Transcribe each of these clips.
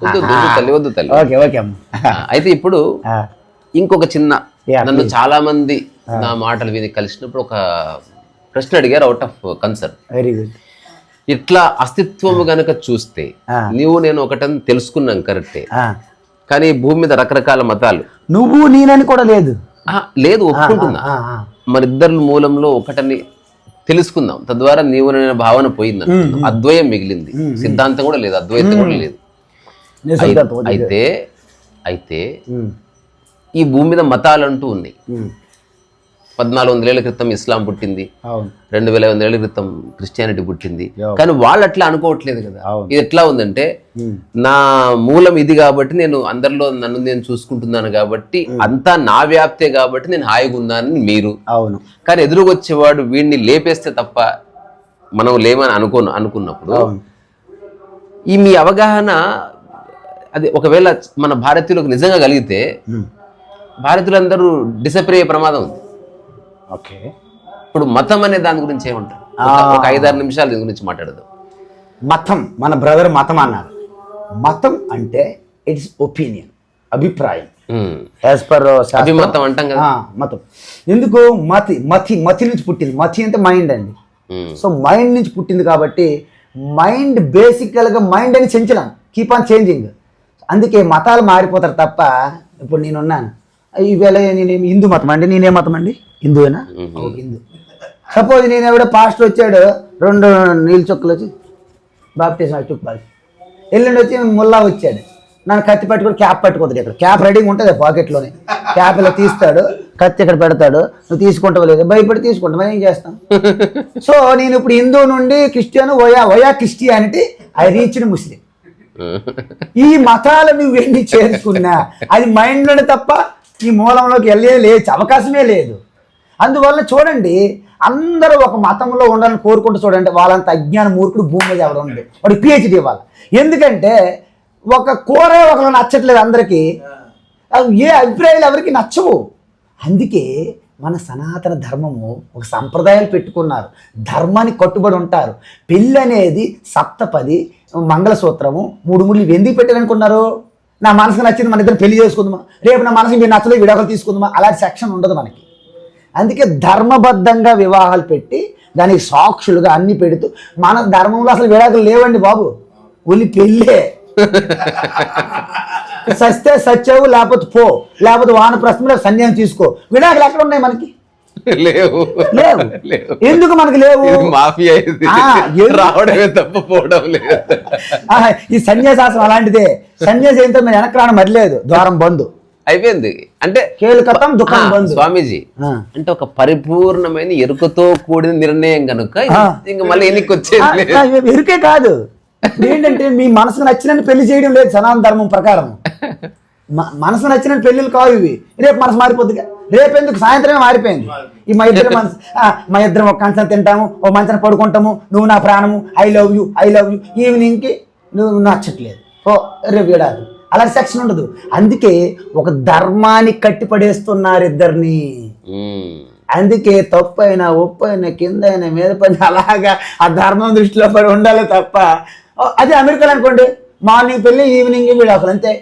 వద్దు తల్లి. అయితే ఇప్పుడు ఇంకొక చిన్న, నన్ను చాలా మంది నా మాటలు విని కలిసినప్పుడు ఒక ప్రశ్న అడిగారు out of concern. Very good. ఇట్లా అస్తిత్వము గనక చూస్తే నీవు నేను ఒకటని తెలుసుకున్నాం కరెక్టే, కానీ భూమి మీద రకరకాల మతాలు, నువ్వు నేనని కూడా లేదు లేదు ఒప్పుకుంటున్నా, మరిద్దరు మూలంలో ఒకటని తెలుసుకుందాం. తద్వారా నీవు నేను భావన పోయింది, అద్వయం మిగిలింది, సిద్ధాంతం కూడా లేదు, అద్వైతం కూడా లేదు. అయితే ఈ భూమి మీద మతాలంటూ ఉన్నాయి. 1400 ఏళ్ల క్రితం ఇస్లాం పుట్టింది, 2500 ఏళ్ల క్రితం క్రిస్టియానిటీ పుట్టింది, కానీ వాళ్ళు అట్లా అనుకోవట్లేదు కదా. ఇది ఎట్లా ఉందంటే, నా మూలం ఇది కాబట్టి నేను అందరిలో నన్ను నేను చూసుకుంటున్నాను కాబట్టి అంతా నా వ్యాప్తే కాబట్టి నేను హాయిగా ఉన్నానని మీరు, అవును, కానీ ఎదురుకొచ్చేవాడు వీడిని లేపేస్తే తప్ప మనం లేమని అనుకున్నప్పుడు ఈ మీ అవగాహన అది ఒకవేళ మన భారతీయులకు నిజంగా కలిగితే భారతీయులందరూ డిసప్రే అయ్యే ప్రమాదం ఉంది. ఓకే, ఇప్పుడు మతం అనే దాని గురించి ఏమంటారు? ఒక 5-6 నిమిషాలు దీని గురించి మాట్లాడదాం. మతం, మన బ్రదర్ మతం అన్నారు. మతం అంటే ఇట్స్ ఒపీనియన్, అభిప్రాయం. యాజ్ పర్ అభిమతం అంటాం కదా. మతం ఎందుకు? మతి నుంచి పుట్టింది. మతి అంటే మైండ్ అండి. సో మైండ్ నుంచి పుట్టింది కాబట్టి మైండ్ బేసికల్గా మైండ్ అని చెంచలేం, కీప్ ఆన్ చేంజింగ్. అందుకే మతాలు మారిపోతారు తప్ప. ఇప్పుడు నేనున్నాను, ఈవేళ నేను హిందూ మతం అండి, నేనే మతం అండి? హిందువేనా? హిందూ. సపోజ్ నేను ఎవడో పాస్టర్ వచ్చాడు, 2 నీళ్ళు చొక్కలు వచ్చి బాప్టిజం చుక్కాలి, ఎల్లుండి వచ్చి ముల్లా వచ్చాడు, నన్ను కత్తి పట్టుకొని క్యాప్ పట్టుకుంటాడు. ఇక్కడ క్యాప్ రెడీగా ఉంటుంది పాకెట్లోనే, క్యాప్ ఇలా తీస్తాడు, కత్తి ఇక్కడ పెడతాడు, నువ్వు తీసుకుంటావు లేదు, భయపడి తీసుకుంటావు, మరి ఏం చేస్తాం? సో నేను ఇప్పుడు హిందూ నుండి Christian, via Christianity, I reached Muslim. ఈ మతాలు నువ్వు ఎన్ని చేరుకున్నా అది మైండ్లోనే తప్ప ఈ మూలంలోకి లేదు, అవకాశమే లేదు. అందువల్ల చూడండి, అందరూ ఒక మతంలో ఉండాలని కోరుకుంటూ చూడండి, వాళ్ళంత అజ్ఞాన మూర్ఖుడు భూమి మీద ఎవరు ఉండదు. వాడు PhD ఇవ్వాలి. ఎందుకంటే ఒక కూర ఒకరు నచ్చట్లేదు అందరికీ, ఏ అభిప్రాయాలు ఎవరికి నచ్చవు. అందుకే మన సనాతన ధర్మము ఒక సంప్రదాయాలు పెట్టుకున్నారు, ధర్మానికి కట్టుబడి ఉంటారు. పెళ్ళి అనేది సప్తపది, మంగళసూత్రము, 3 ముళ్ళు ఎందుకు పెట్టారనుకున్నారు? నా మనసుకు నచ్చింది మన ఇద్దరు పెళ్లి చేసుకుందామా, రేపు నా మనసుకి మీరు నచ్చలేదు విడాకులు తీసుకుందామా, అలాంటి సెక్షన్ ఉండదు మనకి. అందుకే ధర్మబద్ధంగా వివాహాలు పెట్టి దానికి సాక్షులుగా అన్ని పెడుతూ, మన ధర్మంలో అసలు విడాకులు లేవండి బాబు, ఒలి పెళ్ళే. సస్తే సచ్చావు, లేకపోతే పో, లేకపోతే వానప్రస్థంలో సన్యాసం తీసుకో. విడాకులు ఎక్కడ ఉన్నాయి మనకి? లేవు. ఎందుకు మనకి లేవు? ఈ సన్యాసాసనం అలాంటిదే. సన్యాసి ఏంటో మీరు వెనక్కి రావడం మరిలేదు, ద్వారం బంధు అయిపోయింది. అంటే కేలుకతం దుఃఖం బంధు. స్వామీజీ అంటే ఒక పరిపూర్ణమైన ఎరుకతో కూడిన నిర్ణయం కనుక ఇంకా మళ్ళీ ఎన్నిక వచ్చేది. ఎరుకే కాదు, ఏంటంటే మీ మనసుకు నచ్చినట్టు పెళ్లి చేయడం లేదు సనాతన ధర్మం ప్రకారం. మనసు నచ్చినట్టు పెళ్ళిళ్ళు కావు ఇవి. రేపు మనసు మారిపోద్దిగా, రేపెందుకు సాయంత్రమే మారిపోయింది. ఈ మా ఇద్దరం ఒక కంచం తింటాము, ఒక మంచం పడుకుంటాము, నువ్వు నా ప్రాణము, ఐ లవ్ యూ. ఈవినింగ్కి నువ్వు నచ్చట్లేదు, ఓ రేపు విడాలి, అలాంటి సెక్షన్ ఉండదు. అందుకే ఒక ధర్మానికి కట్టిపడేస్తున్నారు ఇద్దరిని. అందుకే తప్పు అయినా ఒప్పు అయినా కింద అయినా మీద పైన అలాగా ఆ ధర్మం దృష్టిలో పడి ఉండాలి తప్ప. అదే అమెరికాలో అనుకోండి, మార్నింగ్ పెళ్ళి ఈవినింగ్ విడాకులు, అంతే.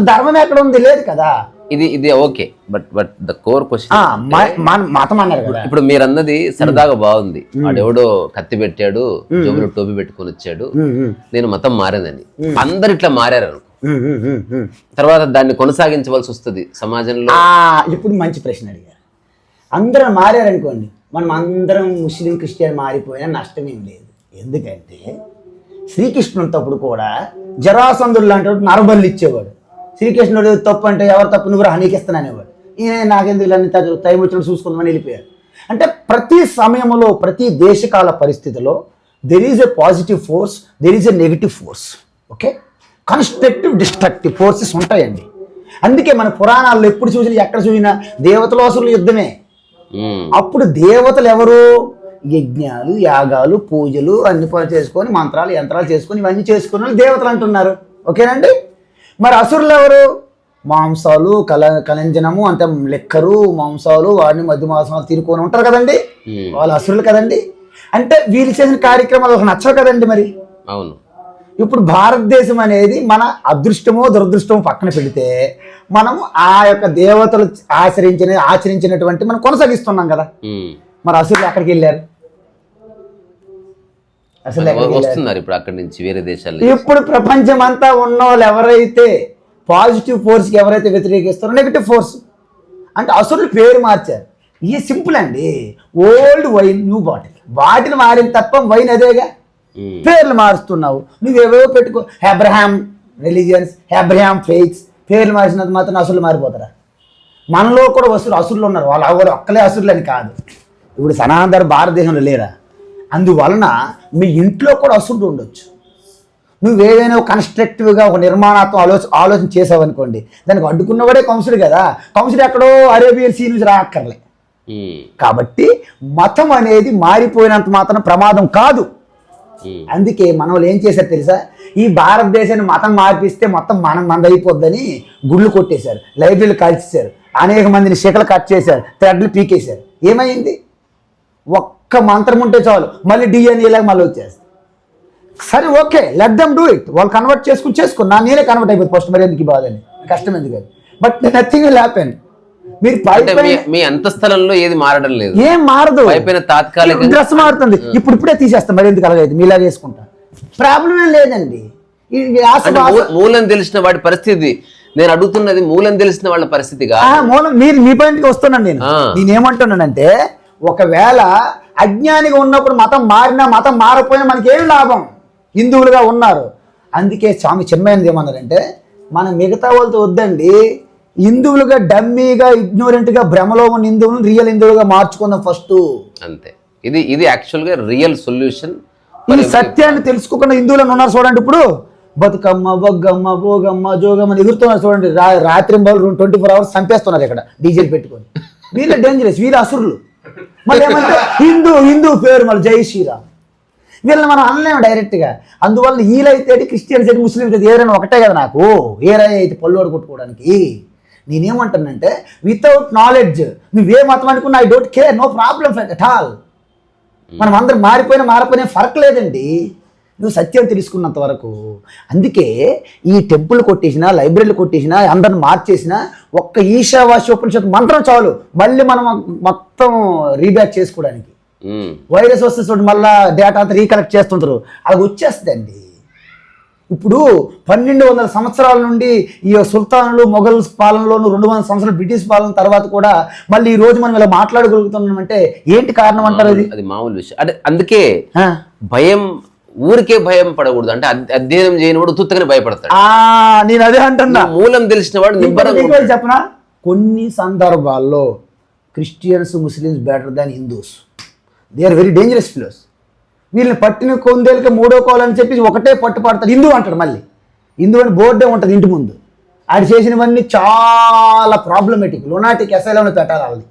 ధర్మం ఎక్కడ ఉంది? లేదు కదా. ఇది okay, but the core question మతం అన్నారు కదా. ఇప్పుడు మీరు అన్నది సరదాగా బాగుంది. వాడెవడో కత్తి పెట్టాడు, జోబులో టోపీ పెట్టుకొని వచ్చాడు, నేను మతం మారేదని. అందరు ఇట్లా మారారు, తర్వాత దాన్ని కొనసాగించవలసి వస్తుంది సమాజంలో. ఇప్పుడు మంచి ప్రశ్న అడిగారు. అందరం మారారనుకోండి, మనం అందరం ముస్లిం క్రిస్టియన్ మారిపోయినా నష్టమేం లేదు. ఎందుకంటే శ్రీకృష్ణుడు కూడా జరాసంధుడు లాంటి నరబల్లి ఇచ్చేవాడు. శ్రీకృష్ణుడు తప్పు అంటే ఎవరు తప్పు, నువ్వు హనీకిస్తాననేవాడు. ఈయన నాకెందుకు ఇలా టైం వచ్చినట్టు చూసుకుందామని వెళ్ళిపోయారు. అంటే ప్రతి సమయంలో ప్రతి దేశకాల పరిస్థితిలో there is a positive force, there is a negative force. Okay, constructive destructive forces ఉంటాయండి. అందుకే మన పురాణాల్లో ఎప్పుడు చూసినా ఎక్కడ చూసినా దేవతలు అసురులు యుద్ధమే. అప్పుడు దేవతలు ఎవరు? యజ్ఞాలు, యాగాలు, పూజలు అన్ని పనులు చేసుకొని, మంత్రాలు యంత్రాలు చేసుకొని ఇవన్నీ చేసుకుని వాళ్ళు దేవతలు అంటున్నారు. ఓకేనండి. మరి అసురులు ఎవరు? మాంసాలు, కలంజనము, అంత లెక్కరు, మాంసాలు, వాడిని మధ్యమాసాలు తిరుకొని ఉంటారు కదండి, వాళ్ళు అసురులు కదండి. అంటే వీళ్ళు చేసిన కార్యక్రమాలు నచ్చవు కదండి. మరి అవును, ఇప్పుడు భారతదేశం అనేది మన అదృష్టమో దురదృష్టమో పక్కన పెడితే మనం ఆ యొక్క దేవతలు ఆచరించినటువంటి మనం కొనసాగిస్తున్నాం కదా. మరి అసలు ఎక్కడికి వెళ్ళారు? అసలు వస్తున్నారు ఇప్పుడు అక్కడి నుంచి వేరే దేశాల్లో. ఇప్పుడు ప్రపంచం అంతా ఉన్న వాళ్ళు ఎవరైతే పాజిటివ్ ఫోర్స్కి ఎవరైతే వ్యతిరేకిస్తారో నెగిటివ్ ఫోర్స్ అంటే అసురులు పేరు మార్చారు. ఇది సింపుల్ అండి. Old wine new bottle, bottle మారిన తప్ప వైన్ అదేగా, పేర్లు మారుస్తున్నావు. నువ్వేవో పెట్టుకో, అబ్రహాం రిలీజియన్స్, అబ్రహాం ఫెయిత్స్, పేర్లు మార్చినంత మాత్రం అసురులు మారిపోతారా? మనలో కూడా అసురులు ఉన్నారు. వాళ్ళు ఎవరు ఒక్కలే అసురులు అని కాదు. ఇప్పుడు సనాతన భారతదేశంలో లేరా? అందువలన మీ ఇంట్లో కూడా అసురుడు ఉండొచ్చు. నువ్వేదైనా కన్స్ట్రక్టివ్గా ఒక నిర్మాణాత్మక ఆలోచన చేసావు అనుకోండి, దానికి అడ్డుకున్నవాడే కంసుడు కదా. కంసుడు ఎక్కడో అరేబియన్ సీ నుంచి రాక్కర్లే. కాబట్టి మతం అనేది మారిపోయినంత మాత్రం ప్రమాదం కాదు. అందుకే మన వాళ్ళు ఏం చేశారు తెలుసా? ఈ భారతదేశాన్ని మతం మార్పిస్తే మొత్తం మందైపోద్దని గుళ్ళు కొట్టేశారు, లైబ్రరీలు కాల్చేశారు, అనేక మందిని శిఖలు కట్ చేశారు, థ్రెడ్లు పీకేశారు. ఏమైంది? ఒక్క మంత్రం ఉంటే చాలు మళ్ళీ డిఎన్ఏలాగా మళ్ళీ వచ్చేస్తారు. సరే okay, let them do it. వాళ్ళు కన్వర్ట్ చేసుకో, నేనే కన్వర్ట్ అయిపోతుంది ఫస్ట్. మరి ఎందుకు బాధ అని, కష్టం ఎందుకు అది? But nothing will happen. మీరు మీ అంతఃస్థలంలో ఏది మారడం లేదు, ఏం మారదు. తాత్కాలిక డ్రెస్ మారుతుంది, ఇప్పుడే తీసేస్తాం. మరి ఎందుకు అలాగైతే మీలాగా వేసుకుంటా, ప్రాబ్లం ఏం లేదండి. మూలం తెలిసిన వాడి పరిస్థితి నేను అడుగుతున్నది, మూలం తెలిసిన వాళ్ళ పరిస్థితిగా. మూలం మీరు మీ పాయింట్కి వస్తున్నాను. నేనేమంటున్నానంటే, ఒకవేళ అజ్ఞానిగా ఉన్నప్పుడు మతం మారినా మతం మారకపోయినా మనకేం లాభం? హిందువులుగా ఉన్నారు. అందుకే స్వామి చిన్మయానంద ఏమన్నారంటే, మనం మిగతా వాళ్ళతో వద్దండి, హిందువులుగా డమ్మీగా ఇగ్నోరెంట్గా భ్రమలో ఉన్న హిందువులను రియల్ హిందువులుగా మార్చుకుందాం ఫస్ట్. అంతే. ఇది యాక్చువల్గా రియల్ సొల్యూషన్. ఈ సత్యాన్ని తెలుసుకోకుండా హిందువులను ఉన్నారు చూడండి. ఇప్పుడు బతుకమ్మ, బొగ్గమ్మ, భోగమ్మ, జోగమ్మ ఎగురుతున్నారు చూడండి. రాత్రి 24 hours చంపేస్తున్నారు ఇక్కడ డీజేలు పెట్టుకొని. వీళ్ళ డేంజరస్, వీళ్ళ అసురులు. మళ్ళీ ఏమంటే హిందూ పేరు మళ్ళీ జై శ్రీరామ్. వీళ్ళని మనం అనలేము డైరెక్ట్గా. అందువల్ల వీళ్ళైతే క్రిస్టియన్స్ అయితే ముస్లిమ్స్ అయితే ఏదైనా ఒకటే కదా. నాకు ఏ రాయి అయితే పళ్ళోడు కొట్టుకోవడానికి. నేనేమంటానంటే, వితౌట్ నాలెడ్జ్ నువ్వే మతం అనుకున్నా I don't care, no problem at all. మనం అందరం మారిపోయినా ఫరక్ లేదండి, నువ్వు సత్యం తెలుసుకున్నంత వరకు. అందుకే ఈ టెంపుల్ కొట్టేసినా, లైబ్రరీలు కొట్టేసినా, అందరిని మార్చేసినా ఒక్క ఈశావాస్యోపనిషత్తు మంత్రం చాలు మళ్ళీ మనం మొత్తం రీబ్యాక్ చేసుకోవడానికి. వైరస్ వస్తే చూడండి, మళ్ళీ డేటా అంతా రీకలెక్ట్ చేస్తుంటారు, అలాగ వచ్చేస్తుందండి. ఇప్పుడు 1200 సంవత్సరాల నుండి ఈ సుల్తానులు మొఘల్ పాలనలోను, 200 సంవత్సరాలు బ్రిటిష్ పాలన తర్వాత కూడా మళ్ళీ ఈ రోజు మనం ఇలా మాట్లాడగలుగుతున్నామంటే ఏంటి కారణం అంటారు? అది మామూలు విషయం. అంటే అందుకే భయం, ఊరికే భయం పడకూడదు. అంటే అధ్యయనం చేయనివాడు ఉత్తుత్తగానే భయపడతాడు. నేను అదే అంటున్నా, మూలం తెలిసిన వాడు చెప్పనా, కొన్ని సందర్భాల్లో Christians, Muslims better than Hindus. They are very dangerous fellows. వీళ్ళని పట్టిన కొందేళ్ళకి 3వ కోలు అని చెప్పి ఒకటే పట్టు పడతాడు, హిందూ అంటాడు. మళ్ళీ హిందూ అని బోర్డే ఉంటుంది ఇంటి ముందు. ఆయన చేసినవన్నీ చాలా ప్రాబ్లమేటిక్, లునాటిక్ అసైలంలో పెట్టాలి వాళ్ళని,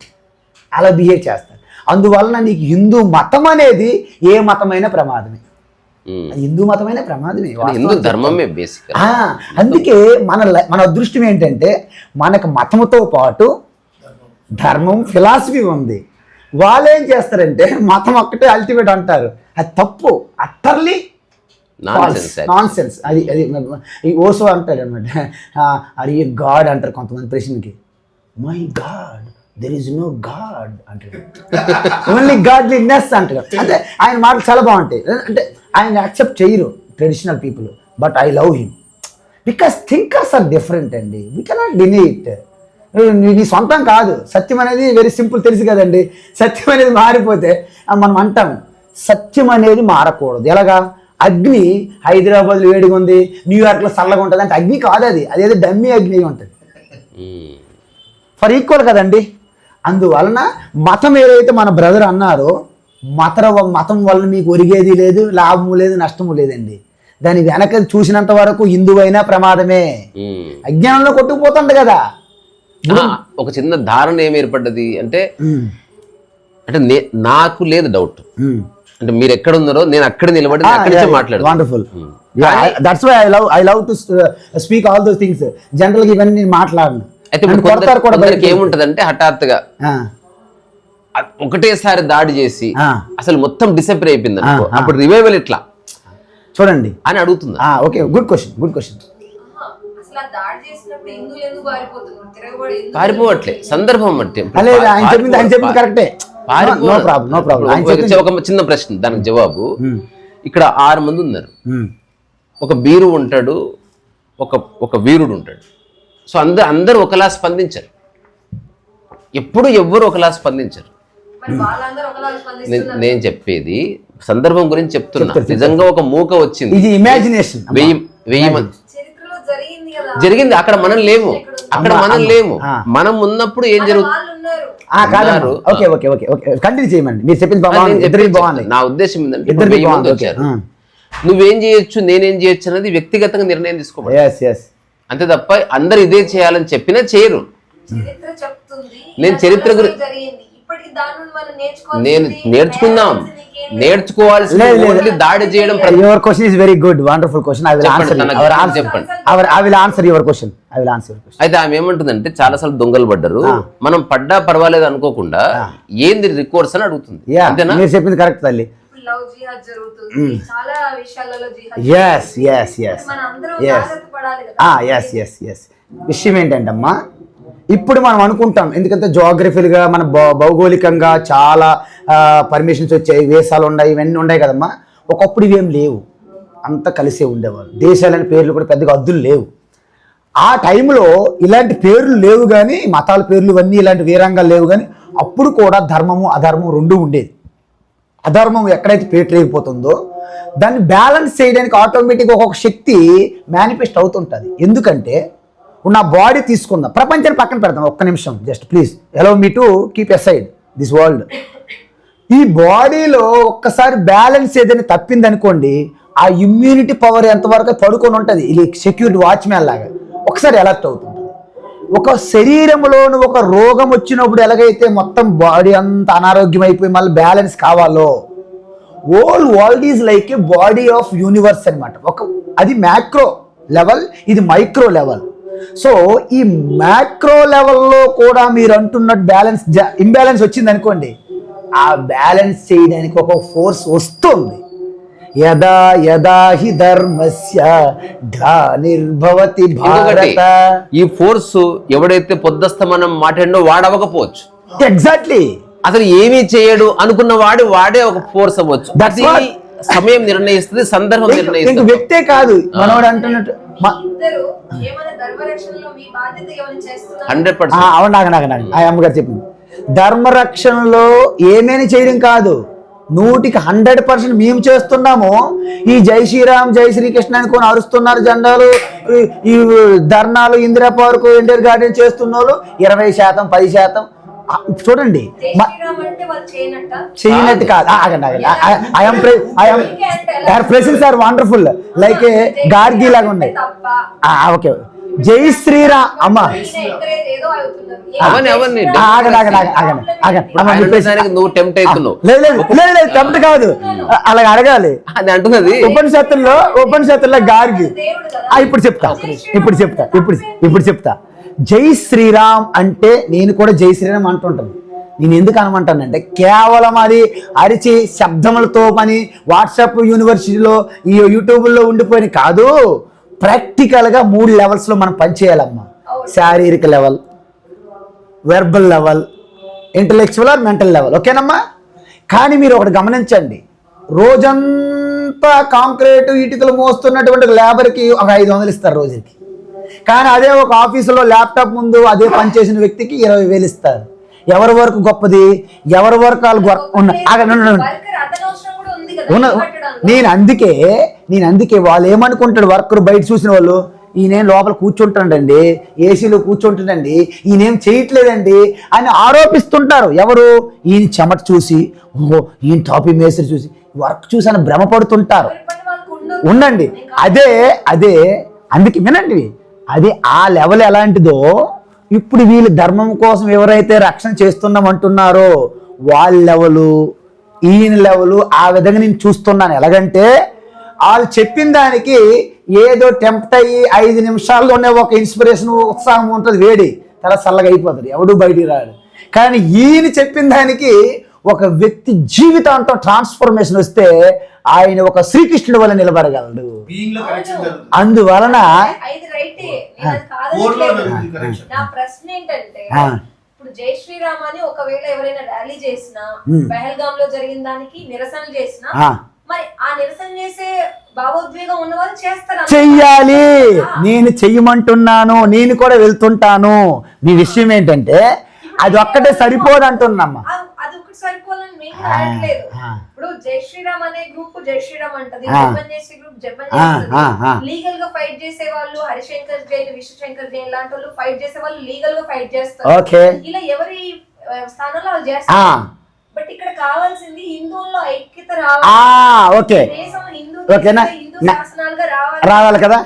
అలా బిహేవ్ చేస్తారు. అందువలన నీకు హిందూ మతం అనేది ఏ మతమైనా ప్రమాదమే. హిందూ మతమైన ప్రమాదమే, హిందూ ధర్మమే బేసిక్. అందుకే మన అదృష్టం ఏంటంటే, మనకు మతంతో పాటు ధర్మం, ఫిలాసఫీ ఉంది. వాళ్ళు ఏం చేస్తారంటే మతం ఒక్కటే అల్టిమేట్ అంటారు. అది తప్పు, అట్టర్లీ నాన్ సెన్స్. అది ఓసో అంటాడు అనమాట. అది గాడ్ అంటారు కొంతమంది ప్రశ్నకి. My God, there is no God అంటాడు. ఓన్లీ గాడ్లీనెస్ అంటాడు. అంటే ఆయన మాటలు చాలా బాగుంటాయి. అంటే ఆయన యాక్సెప్ట్ చేయరు traditional people, but I love him because thinkers are different అండి. We cannot deny it. నీ సొంతం కాదు. సత్యం అనేది వెరీ సింపుల్, తెలుసు కదండి. సత్యం అనేది మారిపోతే మనం అంటాం, సత్యం అనేది మారకూడదు. ఎలాగా? అగ్ని హైదరాబాద్లో వేడిగా ఉంది, న్యూయార్క్లో చల్లగా ఉంటుంది అంటే అగ్ని కాదు, అదేదో డమ్మీ అగ్ని ఉంటుంది. ఫర్ ఈక్వల్ కదండి. అందువలన మతం ఏదైతే మన బ్రదర్ అన్నారో, మతం వలన మీకు ఒరిగేది లేదు, లాభము లేదు, నష్టము లేదండి. దాని వెనక చూసినంత వరకు హిందువైనా ప్రమాదమే. అజ్ఞానంలో కొట్టుకుపోతుంది కదా. ఒక చిన్న ధారణ ఏమి ఏర్పడ్డది అంటే, నాకు లేదు డౌట్, అంటే మీరు ఎక్కడ ఉన్నారో నేను అక్కడ నిలబడి అక్కడి నుంచి మాట్లాడు. Wonderful. That's why I love to speak all those things. General గా ఇవన్నీ నేను మాట్లాడను. అయితే ఏముంటదంటే, హఠాత్తుగా ఒకటేసారి దాడి చేసి అసలు మొత్తం డిసప్పియర్ అయిపోయింది అనుకో, అప్పుడు రివైవల్ ఇట్లా చూడండి అని అడుగుతుంది. Okay, good question. పారిపోవట్లే, సందర్భం అంటే ఆయన చెప్పింది కరెక్టే. ఒక చిన్న ప్రశ్న, దానికి జవాబు. ఇక్కడ 6 మంది ఉన్నారు, ఒక బీరు ఉంటాడు, ఒక వీరుడు ఉంటాడు. సో అందరూ ఒకలా స్పందించరు, ఎప్పుడు ఎవ్వరు ఒకలా స్పందించరు. నేను చెప్పేది సందర్భం గురించి చెప్తున్నా. నిజంగా ఒక మూక వచ్చింది, ఇది ఇమాజినేషన్. 1000 మంది జరిగింది, అక్కడ మనం లేము, మనం ఉన్నప్పుడు ఏం జరుగుతుంది? కంటిన్యూ చేయమండి, మీరు చెప్పింది. నా ఉద్దేశం ఏంటంటే 1000 మంది వచ్చారు, నువ్వేం చేయొచ్చు నేనేం చేయొచ్చు అనేది వ్యక్తిగతంగా నిర్ణయం తీసుకోవాలి, అంతే తప్ప అందరు ఇదే చేయాలని చెప్పినా చేయరు. నేను చరిత్ర గురించి నేర్చుకుందాం, నేర్చుకోవాల్సిన దాడి చేయడం. Your question is very good, wonderful question. చెప్పండి. I will answer your question. అయితే ఆమె ఏమంటుందంటే చాలాసార్లు దొంగలు పడ్డారు, మనం పడ్డా పర్వాలేదు అనుకోకుండా ఏంది రికోర్స్ అని అడుగుతుంది. అంతేనా? మీరు చెప్పింది కరెక్ట్ తల్లి. విషయం ఏంటంటే అమ్మా, ఇప్పుడు మనం అనుకుంటాం, ఎందుకంటే జోగ్రఫీలుగా మన భౌగోళికంగా చాలా పర్మిషన్స్ వచ్చాయి, వేసాలు ఉన్నాయి, ఇవన్నీ ఉన్నాయి కదమ్మా. ఒకప్పుడు ఇవేం లేవు, అంతా కలిసే ఉండేవాళ్ళు. దేశాలని పేర్లు కూడా పెద్దగా అద్దులు లేవు. ఆ టైంలో ఇలాంటి పేర్లు లేవు, కానీ మతాల పేర్లు ఇవన్నీ ఇలాంటి వీరంగాలు లేవు. కానీ అప్పుడు కూడా ధర్మము అధర్మం రెండు ఉండేది. అధర్మం ఎక్కడైతే పేటరేగిపోతుందో దాన్ని బ్యాలెన్స్ చేయడానికి ఆటోమేటిక్గా ఒక్కొక్క శక్తి మేనిఫెస్ట్ అవుతుంటుంది. ఎందుకంటే నా బాడీ తీసుకుందాం, ప్రపంచాన్ని పక్కన పెడదాం ఒక్క నిమిషం, just please allow me to keep aside this world. ఈ బాడీలో ఒక్కసారి బ్యాలెన్స్ ఏదైనా తప్పిందనుకోండి, ఆ ఇమ్యూనిటీ పవర్ ఎంతవరకు పడుకొని ఉంటుంది, ఇది సెక్యూరిటీ వాచ్మ్యాన్ లాగా ఒకసారి అలర్ట్ అవుతుంటుంది. ఒక శరీరంలోని ఒక రోగం వచ్చినప్పుడు ఎలాగైతే మొత్తం బాడీ అంతా అనారోగ్యం అయిపోయి మళ్ళీ బ్యాలెన్స్ కావాలో, whole world is like A body of universe అనమాట. అది మ్యాక్రో లెవెల్, ఇది మైక్రో లెవెల్. సో ఈ మ్యాక్రో లెవెల్లో కూడా మీరు అంటున్నట్టు బ్యాలెన్స్ ఇంబ్యాలెన్స్ వచ్చింది అనుకోండి, ఆ బ్యాలెన్స్ చేయడానికి ఒక ఫోర్స్ వస్తుంది. యదా యదా హి ధర్మస్య గ్లానిర్భవతి భారత. ఈ ఫోర్స్ ఎవడైతే పొద్దస్తమనం మాట్లాడినో వాడవకపోవచ్చు, ఎగ్జాక్ట్లీ అసలు ఏమీ చేయడు అనుకున్న వాడే ఒక ఫోర్స్ అవ్వచ్చు. సమయం నిర్ణయిస్తుంది, సందర్భం నిర్ణయిస్తుంది, వ్యక్తే కాదు. మనోడు అంటున్నట్టు 100%. ఆ అమ్మగారు చెప్పింది, ధర్మరక్షణలో ఏమేమి చేయడం కాదు, 100% మేము చేస్తున్నాము. ఈ జై శ్రీరామ్ జై శ్రీకృష్ణ అనుకొని అరుస్తున్నారు జెండాలు, ఈ ధర్నాలు ఇందిరా పార్క్ ఇండియన్ గార్డెన్ చేస్తున్న వాళ్ళు 20%, 10%. చూడండి, చేయనట్టు కాదు. Presence are wonderful, like Gargi లాగా ఉన్నాయి. ఓకే, జై శ్రీరామ్ అమ్మ టెంప్ట్ కాదు, అలాగ అడగాలి అని అంటున్నది ఉపనిషత్తుల్లో గార్గి. ఇప్పుడు చెప్తా జై శ్రీరామ్ అంటే నేను కూడా జై శ్రీరామ్ అంటుంటాను. నేను ఎందుకు అనమంటానంటే, కేవలం అది అరిచి శబ్దములతో పని వాట్సాప్ యూనివర్సిటీలో ఈ యూట్యూబ్లో ఉండిపోయిన కాదు, ప్రాక్టికల్గా 3 లెవెల్స్లో మనం పనిచేయాలమ్మా. శారీరక level, verbal level, intellectual or mental level. ఓకేనమ్మా? కానీ మీరు ఒకటి గమనించండి, రోజంతా కాంక్రీట్ ఇటుకలు మోస్తున్నటువంటి లేబర్కి ఒక 500 ఇస్తారు రోజుకి. కానీ అదే ఒక ఆఫీసులో ల్యాప్టాప్ ముందు అదే పనిచేసిన వ్యక్తికి 20,000 ఇస్తారు. ఎవరి వర్క్ గొప్పది, ఎవరి వర్క్ వాళ్ళు నేను అందుకే వాళ్ళు ఏమనుకుంటాడు, వర్కర్ బయట చూసిన వాళ్ళు, ఈయనేం లోపల కూర్చుంటాడండి, ఏసీలో కూర్చుంటాడండి, ఈయనేం చేయట్లేదండి అని ఆరోపిస్తుంటారు. ఎవరు? ఈయన చెమట చూసి, ఓహో ఈయన టాపీ మేస్త్రి చూసి, వర్క్ చూసి అని భ్రమపడుతుంటారు. ఉండండి, అదే అందుకే వినండి, అది ఆ లెవెల్ ఎలాంటిదో ఇప్పుడు వీళ్ళు ధర్మం కోసం ఎవరైతే రక్షణ చేస్తున్నామంటున్నారో వాళ్ళ లెవెలు, ఈయన లెవెలు ఆ విధంగా నేను చూస్తున్నాను. ఎలాగంటే వాళ్ళు చెప్పిన దానికి ఏదో టెంప్ట్ అయ్యి 5 నిమిషాల్లోనే ఒక ఇన్స్పిరేషన్, ఉత్సాహం ఉంటుంది, వేడి తల చల్లగా అయిపోతుంది, ఎవడు బయటికి రాడు. కానీ ఈయన చెప్పిన దానికి ఒక వ్యక్తి జీవితాంతం ట్రాన్స్ఫర్మేషన్ వస్తే ఆయన ఒక శ్రీకృష్ణుడి వల్ల నిలబడగలడు. అందువలన నా ప్రశ్న ఏంటంటే, ఇప్పుడు జై శ్రీరామ్ అని ఒకవేళ ఎవరైనా ర్యాలీ చేసినా, పహల్గామ్ లో జరిగిన దానికి నిరసనలు చేసినా, మరి ఆ నిరసన చేసే భావోద్వేగం ఉన్న వాళ్ళు చేస్తారు. చెయ్యాలి, నేను చెయ్యమంటున్నాను, నేను కూడా వెళ్తుంటాను. మీ విషయం ఏంటంటే అది ఒక్కటే సరిపోదు అంటున్నామ్మా. అది ఒకటి సరిపోవాలని మేము కూడా అనట్లేదు. ఇప్పుడు జై శ్రీరామ్ అనే గ్రూప్ జై శ్రీరామ్ అంటది, జపన్ చేసే గ్రూప్ జపన్ చేస్తుంది. లీగల్ గా ఫైట్ చేసే వాళ్ళు హరిశంకర్ జైన్, విశ్వశంకర్ జైన్ లాంటి వాళ్ళు ఫైట్ చేసే వాళ్ళు లీగల్ గా ఫైట్ చేస్తారు. ఇలా ఎవరి స్థానంలో వాళ్ళు చేస్తారు. బట్ ఇక్కడ కావాల్సింది హిందువుల్లో ఐక్యత రావాలి, హిందూ శాసనాలుగా రావాలి కదా.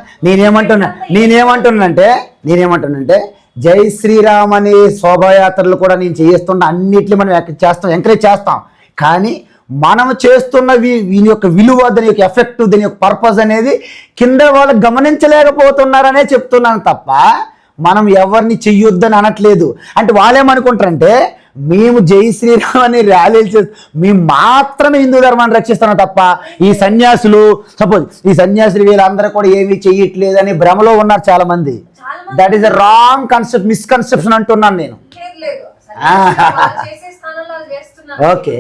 నేనేమంటున్నానంటే జై శ్రీరామ్ అనే శోభాయాత్రలు కూడా నేను చేస్తున్న అన్నిట్లు మనం ఎంకరేజ్ చేస్తాం. కానీ మనం చేస్తున్న వీని యొక్క విలువ, దాని యొక్క ఎఫెక్ట్, దాని యొక్క పర్పస్ అనేది కింద వాళ్ళు గమనించలేకపోతున్నారనే చెప్తున్నాను తప్ప మనం ఎవరిని చెయ్యొద్దని అనట్లేదు. అంటే వాళ్ళేమనుకుంటారంటే మేము జై శ్రీరామ్ అని ర్యాలీలు చేస్తాం, మేము మాత్రమే హిందూ ధర్మాన్ని రక్షిస్తున్నాం తప్ప ఈ సన్యాసులు వీళ్ళందరూ కూడా ఏమీ చెయ్యట్లేదని భ్రమలో ఉన్నారు చాలా మంది. That is a wrong concept, misconception అంటున్నాను నేను. Okay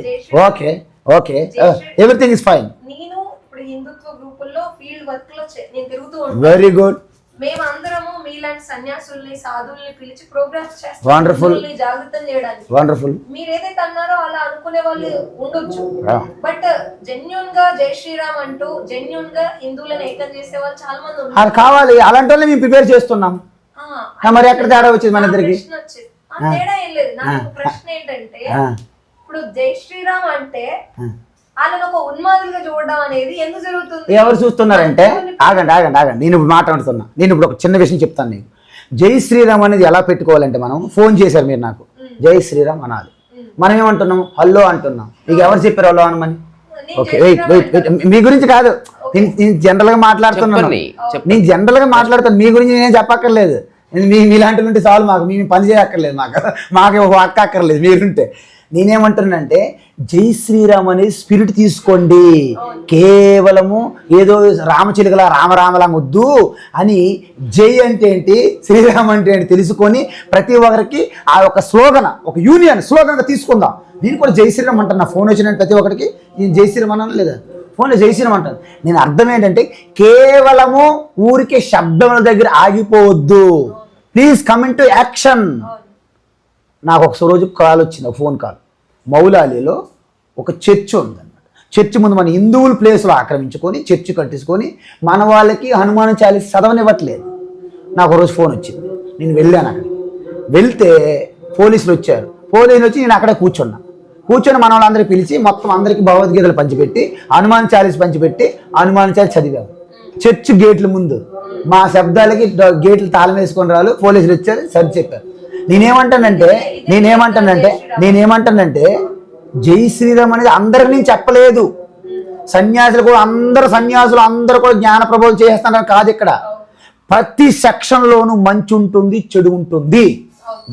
everything is fine. నేను ఇప్పుడు హిందుత్వ గ్రూపుల్లో ఫీల్డ్ వర్క్ లో నేను తిరుగుతూ ఉంటాను. Very good. మేమందరము మీలాంటి సన్యాసుల్ని, సాధువుల్ని పిలిచి ప్రోగ్రామ్స్ చేస్తాం, వండర్ఫుల్, జాగృతం చేయడానికి. వండర్ఫుల్. మీరు ఏదైతే అన్నారో అలా అనుకునే వాళ్ళు ఉండొచ్చు, బట్ జెన్యూన్ గా జై శ్రీరామ్ అంటూ జెన్యూన్ గా హిందువులను ఏకం చేసే వాళ్ళు చాలా మంది ఉన్నారు. కావాలి, అలాంటి వాళ్ళని మేము ప్రిపేర్ చేస్తున్నాం. మరి ఎక్కడ తేడా వచ్చింది మన ఇద్దరికి? తేడా ఏం లేదు. నాకు ప్రశ్న ఏంటంటే, ఇప్పుడు జై శ్రీరామ్ అంటే వాళ్ళని ఒక ఉన్మాదులుగా చూడడం అనేది ఎందుకు జరుగుతుంది? ఎవరు చూస్తున్నారంటే, ఆగండి, నేను ఇప్పుడు మాట్లాడుతున్నా. నేను ఇప్పుడు ఒక చిన్న విషయం చెప్తాను నీకు. జై శ్రీరామ్ అనేది ఎలా పెట్టుకోవాలంటే, మనం ఫోన్ చేశారు మీరు నాకు, జై శ్రీరామ్ అనాలి. మనం ఏమంటున్నాం? హలో అంటున్నాం. మీకు ఎవరు చెప్పారు హలో అనమని? ఓకే, వెయిట్, మీ గురించి కాదు, నేను జనరల్ గా మాట్లాడుతున్నాను. మీ గురించి నేనేం చెప్పక్కర్లేదు. మీలాంటి ఉంటే చాలు, మాకు మేము పని చేయక్కర్లేదు, మాకు ఒక అక్క అక్కర్లేదు మీరుంటే. నేనేమంటున్నానంటే జై శ్రీరామ్ అనే స్పిరిట్ తీసుకోండి. కేవలము ఏదో రామచిలుకలా రామరామలా వద్దు అని జై అంటే ఏంటి, శ్రీరామ్ అంటే ఏంటి తెలుసుకొని ప్రతి ఒక్కరికి ఆ యొక్క స్లోగన్, ఒక యూనియన్ స్లోగన్గా తీసుకుందాం. నేను కూడా జై శ్రీరామ్ అంటాను. నా ఫోన్ వచ్చిన ప్రతి ఒక్కరికి నేను జై శ్రీరామ్ అన్నాను లేదా, ఫోన్లో జై శ్రీరామ్ అంటాను. నేను అర్థం ఏంటంటే కేవలము ఊరికే శబ్దముల దగ్గర ఆగిపోవద్దు. Please coming to action. నాకు ఒక రోజు కాల్ వచ్చింది, ఫోన్ కాల్. మౌలాలీలో ఒక చర్చ్ ఉందన్నమాట. చర్చ్ ముందు మన హిందువుల ప్లేస్లో ఆక్రమించుకొని చర్చ్ కట్టించుకొని మన వాళ్ళకి హనుమాన్ చాలీసా చదవనివ్వట్లేదు. నాకు ఒకరోజు ఫోన్ వచ్చింది, నేను వెళ్ళాను. అక్కడికి వెళ్తే పోలీసులు వచ్చారు. పోలీసులు వచ్చి నేను అక్కడే కూర్చొని మన వాళ్ళందరికీ పిలిచి మొత్తం అందరికీ భగవద్గీతలు పంచిపెట్టి హనుమాన్ చాలీసా పంచిపెట్టి హనుమాన్ చాలీసా చదివాము. చర్చ్ గేట్ల ముందు మా శబ్దాలకి గేట్లు తాళం వేసుకొని రాలు పోలీసులు వచ్చారు, సరి చెప్పారు. నేనేమంటానంటే జై శ్రీరామ్ అనేది అందరికి నేను చెప్పలేదు. సన్యాసులు కూడా అందరూ కూడా జ్ఞాన ప్రభావం చేస్తున్నారని కాదు. ఇక్కడ ప్రతి సెక్షన్లోనూ మంచి ఉంటుంది, చెడు ఉంటుంది.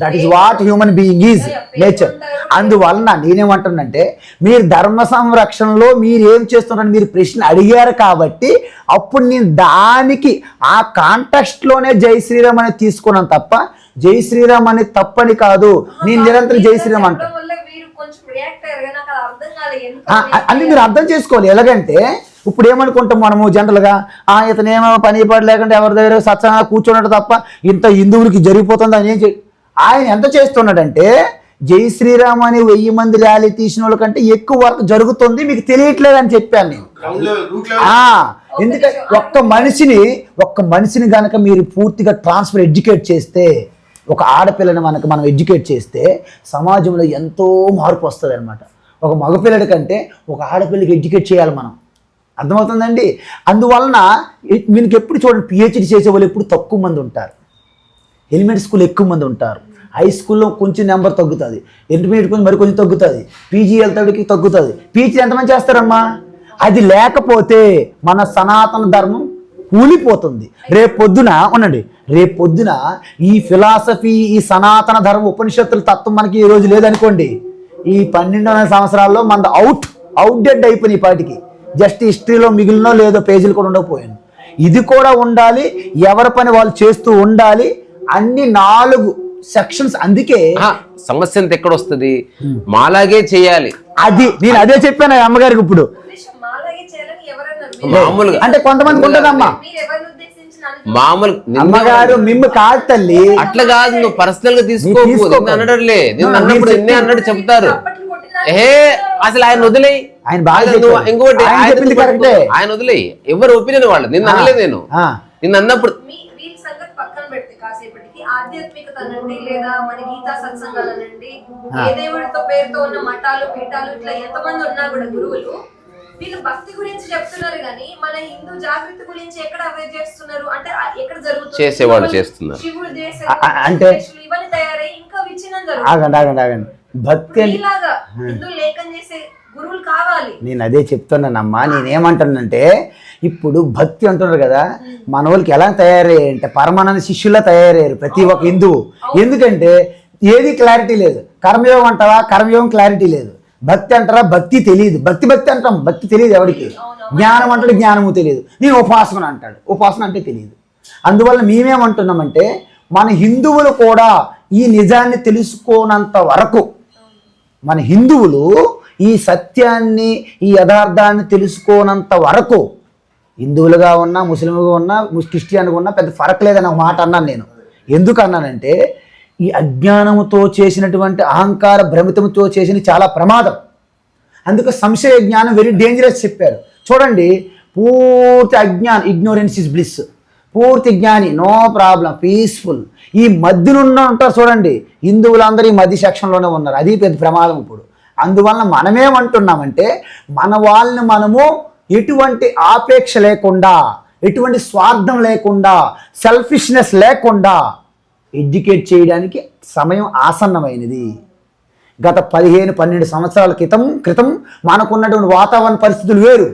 That is what human being is nature. అందువలన నేనేమంటున్నానంటే మీరు ధర్మ సంరక్షణలో మీరు ఏం చేస్తున్నారని మీరు ప్రశ్న అడిగారు కాబట్టి అప్పుడు నేను దానికి ఆ కాంటెక్స్ట్లోనే జై శ్రీరామ్ అనేది తీసుకున్నాను తప్ప జై శ్రీరామ్ అనేది తప్పని కాదు. నేను నిరంతరం జై శ్రీరామ్ అంటాను. అంటే మీరు అర్థం చేసుకోవాలి. ఎలాగంటే ఇప్పుడు ఏమనుకుంటాం మనము జనరల్గా, ఇతనేమో పని పాటు లేకుండా ఎవరి దగ్గర సత్సంగా కూర్చున్నట్టు తప్ప ఇంత హిందువులకి జరిగిపోతుంది అని ఏం ఆయన ఎంత చేస్తున్నాడంటే జై శ్రీరామ్ అని 1000 మంది ర్యాలీ తీసిన వాళ్ళ కంటే ఎక్కువ వర్క్ జరుగుతుంది, మీకు తెలియట్లేదు అని చెప్పాను నేను. ఎందుకంటే ఒక్క మనిషిని కనుక మీరు పూర్తిగా ఎడ్యుకేట్ చేస్తే, ఒక ఆడపిల్లని మనం ఎడ్యుకేట్ చేస్తే సమాజంలో ఎంతో మార్పు వస్తుంది అనమాట. ఒక మగపిల్లడి కంటే ఒక ఆడపిల్లకి ఎడ్యుకేట్ చేయాలి మనం. అర్థమవుతుందండి? అందువలన మీకు ఎప్పుడు చూడండి, పిహెచ్డి చేసే వాళ్ళు ఎప్పుడు తక్కువ మంది ఉంటారు, ఎలిమెంటరీ స్కూల్ ఎక్కువ మంది ఉంటారు, హై స్కూల్లో కొంచెం నెంబర్ తగ్గుతుంది, ఇంటర్మీడియట్ కొంచెం మరి కొంచెం తగ్గుతుంది, పీజీ వెళ్తాడికి తగ్గుతుంది. పీజీ ఎంతమంది చేస్తారమ్మా? అది లేకపోతే మన సనాతన ధర్మం కూలిపోతుంది. రేపొద్దున ఈ ఫిలాసఫీ, ఈ సనాతన ధర్మ ఉపనిషత్తుల తత్వం మనకి ఈ రోజు లేదనుకోండి, ఈ 1200 సంవత్సరాల్లో మన అవుట్డేట్ అయిపోయిన ఈ పాటికి. జస్ట్ హిస్టరీలో మిగిలినో లేదో పేజీలు కూడా ఉండకపోయాను. ఇది కూడా ఉండాలి, ఎవరి పని వాళ్ళు చేస్తూ ఉండాలి. అన్ని 4 సెక్షన్స్. అందుకే సమస్య అంత ఎక్కడ వస్తుంది, మాలాగే చేయాలి. అది నేను అదే చెప్పాను అమ్మగారికి. ఇప్పుడు మాలాగే చేయాలని ఎవరన్నారు? మామూలుగా అంటే కొంతమంది ఉంటుందమ్మా, మీరు ఎవరిని ఉద్దేశించి మామూలు అమ్మగారు మిమ్ము కాదు తల్లి, అట్లా కాదు, నువ్వు పర్సనల్ గా తీసుకోకు. అనడలే నిన్ను అన్నప్పుడు ఎన్ని అన్నట్టు చెప్తారు. అసలు ఆయన వదిలేయి, ఆయన బాగా ఇంకోటి ఆయన చెప్పింది కరెక్టే. ఆయన వదిలేయి, ఎవరు ఒపీనియన్ వాళ్ళు. నిన్ను అనలే నేను, నిన్ను అన్నప్పుడు వీళ్ళ సంగతి పక్కన పెడితే కాసేపటికి ఆధ్యాత్మికత అనండి, లేదా మన గీతా సత్సంగాలు అనండి, ఏ దేవుడితో పేరుతో ఉన్న మఠాలు పీఠాలు ఇట్లా ఎంతమంది ఉన్నా కూడా గురువులు వీళ్ళు భక్తి గురించి చెప్తున్నారు కానీ మన హిందూ జాగృతి గురించి ఎక్కడ అవేర్ చేస్తున్నారు అంటే ఎక్కడ జరుగుతుంది? చేసేవాళ్ళు చేస్తున్నారు. శివుడు దేశం అంటే ఇవన్నీ తయారై ఇంకా విచ్ఛిన్నం ఆగండి భక్తి ఇలాగా హిందూ లేఖం చేసే గురువులు కావాలి. నేను అదే చెప్తున్నానమ్మా. నేనేమంటానంటే ఇప్పుడు భక్తి అంటున్నారు కదా, మన వాళ్ళకి ఎలా తయారయ్యారంటే పరమానంద శిష్యుల్లా తయారయ్యారు ప్రతి ఒక్క హిందువు. ఎందుకంటే ఏది క్లారిటీ లేదు. కర్మయోగం అంటారా, కర్మయోగం క్లారిటీ లేదు. భక్తి అంటారా, భక్తి తెలియదు. భక్తి అంటాం, భక్తి తెలియదు ఎవరికి. జ్ఞానం అంటాడు, జ్ఞానము తెలియదు. నేను ఉపాసన అంటాడు, ఉపాసన అంటే తెలియదు. అందువల్ల మేమేమంటున్నామంటే మన హిందువులు కూడా ఈ నిజాన్ని తెలుసుకోనంత వరకు, మన హిందువులు ఈ సత్యాన్ని, ఈ యథార్థాన్ని తెలుసుకోనంత వరకు, హిందువులుగా ఉన్నా, ముస్లింగా ఉన్నా, క్రిస్టియన్గా ఉన్నా పెద్ద ఫరక్ లేదని ఒక మాట అన్నాను నేను. ఎందుకు అన్నానంటే ఈ అజ్ఞానముతో చేసినటువంటి అహంకార భ్రమితంతో చేసిన చాలా ప్రమాదం. అందుకే సంశయ జ్ఞానం వెరీ డేంజరస్ చెప్పారు. చూడండి, పూర్తి అజ్ఞానం, ఇగ్నోరెన్స్ ఇస్ బ్లిస్. పూర్తి జ్ఞాని నో ప్రాబ్లం, పీస్ఫుల్. ఈ మధ్యలో ఉంటారు చూడండి, హిందువులందరూ ఈ మధ్య సెక్షన్లోనే ఉన్నారు. అది పెద్ద ప్రమాదం ఇప్పుడు. అందువలన మనమేమంటున్నామంటే మన వాళ్ళని మనము ఎటువంటి ఆపేక్ష లేకుండా, ఎటువంటి స్వార్థం లేకుండా, సెల్ఫిష్నెస్ లేకుండా ఎడ్యుకేట్ చేయడానికి సమయం ఆసన్నమైనది. గత 15-12 సంవత్సరాల క్రితం మనకున్నటువంటి వాతావరణ పరిస్థితులు వేరు.